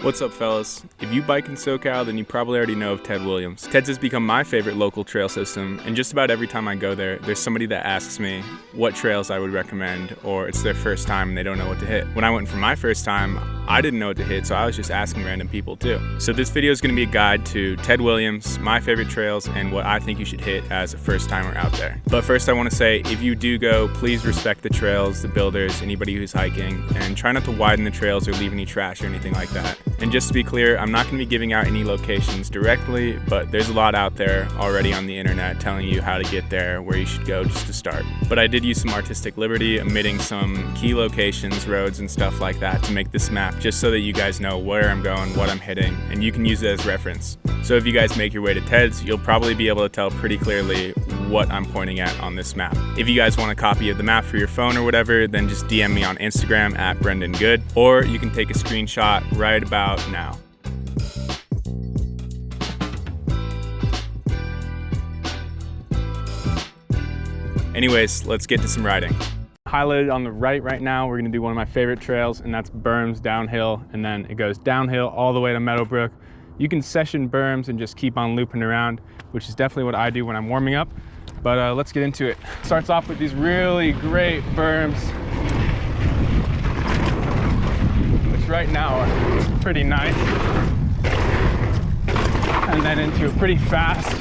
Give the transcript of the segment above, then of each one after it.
What's up, fellas? If you bike in SoCal, then you probably already know of Ted Williams. Ted's has become my favorite local trail system, and just about every time I go there, there's somebody that asks me what trails I would recommend, or it's their first time and they don't know what to hit. When I went for my first time, I didn't know what to hit, so I was just asking random people too. So this video is going to be a guide to Ted Williams, my favorite trails, and what I think you should hit as a first timer out there. But first I want to say, if you do go, please respect the trails, the builders, anybody who's hiking, and try not to widen the trails or leave any trash or anything like that. And just to be clear, I'm not going to be giving out any locations directly, but there's a lot out there already on the internet telling you how to get there, where you should go just to start. But I did use some artistic liberty, omitting some key locations, roads, and stuff like that to make this map, just so that you guys know where I'm going, what I'm hitting, and you can use it as reference. So if you guys make your way to Ted's, you'll probably be able to tell pretty clearly what I'm pointing at on this map. If you guys want a copy of the map for your phone or whatever, then just DM me on Instagram at BrendanGood, or you can take a screenshot right about now. Anyways, let's get to some riding. Highlighted on the right now, we're gonna do one of my favorite trails, and that's Berms downhill, and then it goes downhill all the way to Meadowbrook. You can session berms and just keep on looping around, which is definitely what I do when I'm warming up. But let's get into it. Starts off with these really great berms, which right now are pretty nice. And then into a pretty fast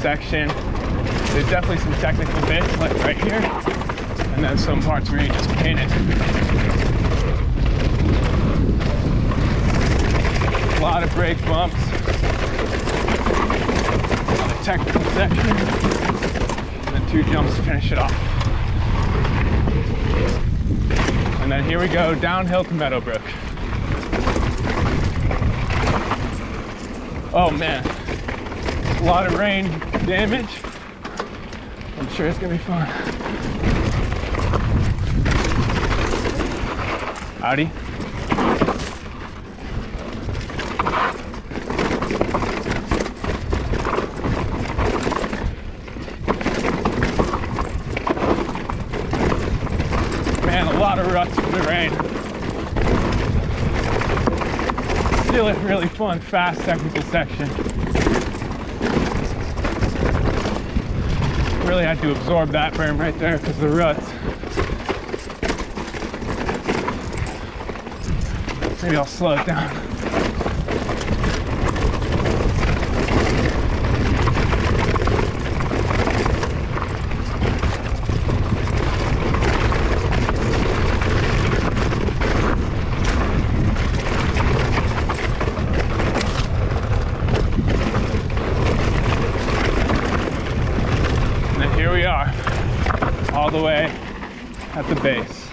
section. There's definitely some technical bits, like right here. And then some parts where you just pin it. A lot of brake bumps. On the technical section. And then 2 jumps to finish it off. And then here we go, downhill to Meadowbrook. Oh man, a lot of rain damage. I'm sure it's gonna be fun. Howdy. Man, a lot of ruts from the rain. Still a really fun, fast technical section. Really had to absorb that berm right there because of the ruts. Maybe I'll slow it down. Here we are, all the way at the base.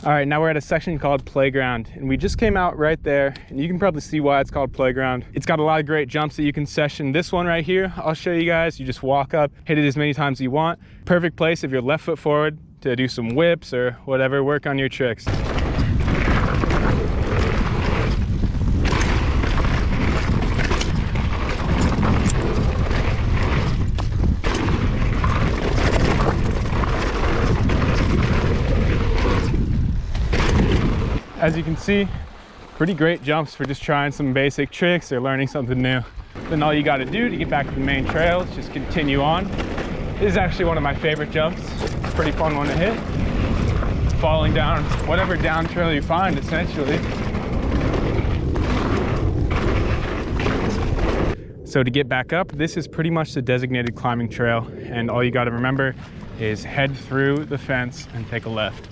All right, now we're at a section called Playground, and we just came out right there, and you can probably see why it's called Playground. It's got a lot of great jumps that you can session. This one right here, I'll show you guys. You just walk up, hit it as many times as you want. Perfect place if you're left foot forward to do some whips or whatever, work on your tricks. As you can see, pretty great jumps for just trying some basic tricks or learning something new. Then all you got to do to get back to the main trail is just continue on. This is actually one of my favorite jumps. It's a pretty fun one to hit. Falling down whatever down trail you find, essentially. So to get back up, this is pretty much the designated climbing trail, and all you got to remember is head through the fence and take a left.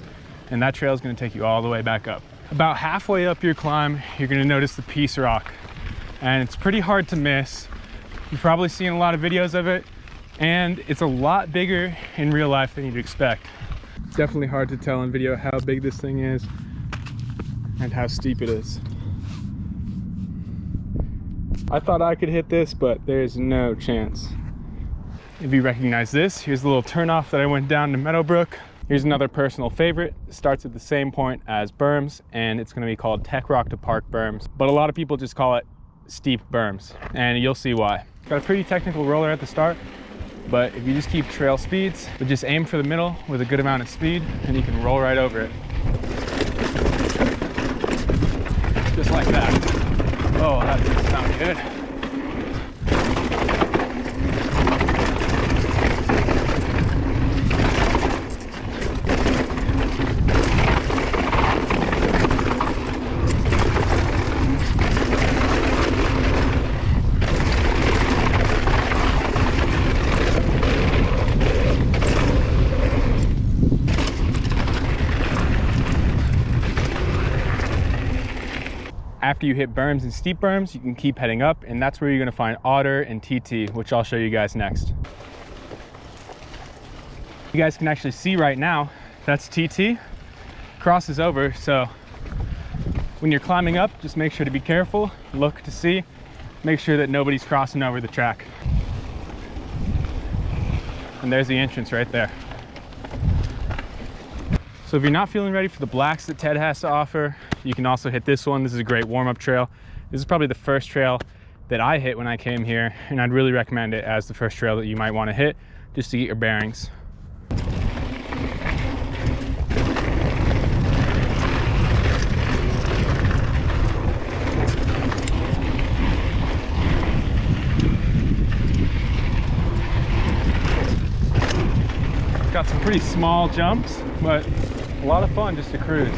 And that trail is going to take you all the way back up. About halfway up your climb, you're going to notice the Peace Rock, and it's pretty hard to miss. You've probably seen a lot of videos of it, and it's a lot bigger in real life than you'd expect. It's definitely hard to tell in video how big this thing is and how steep it is. I thought I could hit this, but there's no chance. If you recognize this, here's the little turnoff that I went down to Meadowbrook. Here's another personal favorite. It starts at the same point as Berms, and it's gonna be called Tech Rock to Park Berms, but a lot of people just call it Steep Berms, and you'll see why. Got a pretty technical roller at the start, but if you just keep trail speeds, but just aim for the middle with a good amount of speed, and you can roll right over it. Just like that. Oh, that doesn't sound good. After you hit berms and steep berms, you can keep heading up, and that's where you're gonna find Otter and TT, which I'll show you guys next. You guys can actually see right now, that's TT, crosses over, so when you're climbing up, just make sure to be careful, look to see, make sure that nobody's crossing over the track. And there's the entrance right there. So if you're not feeling ready for the blacks that Ted has to offer, you can also hit this one. This is a great warm-up trail. This is probably the first trail that I hit when I came here, and I'd really recommend it as the first trail that you might want to hit just to get your bearings. Got some pretty small jumps, but a lot of fun just to cruise.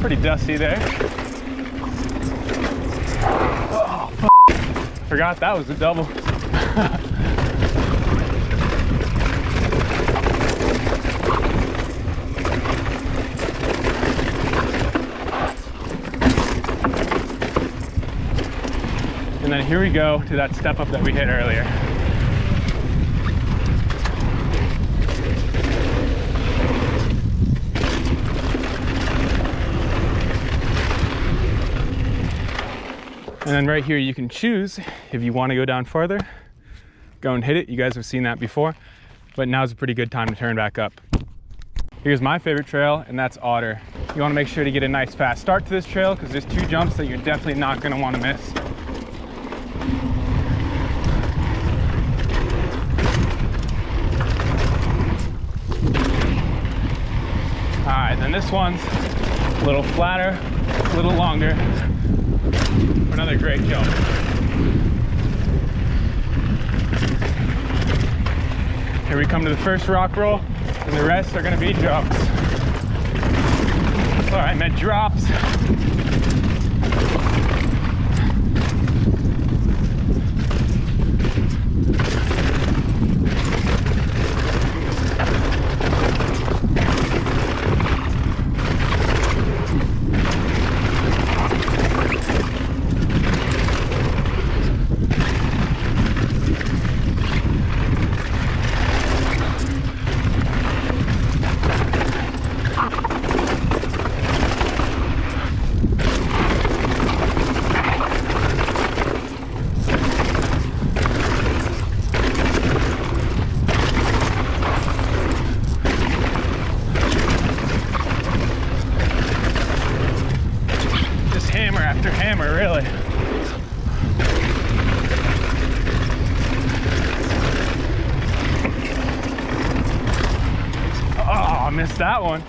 Pretty dusty there. Oh, forgot that was a double. And then here we go to that step up that we hit earlier. And then right here, you can choose if you want to go down farther, go and hit it. You guys have seen that before, but now's a pretty good time to turn back up. Here's my favorite trail, and that's Otter. You want to make sure to get a nice fast start to this trail because there's two jumps that you're definitely not going to want to miss. All right, then this one's a little flatter, a little longer. Another great jump. Here we come to the first rock roll, and the rest are going to be jumps. Sorry, I meant drops. After hammer, really. Oh, I missed that one.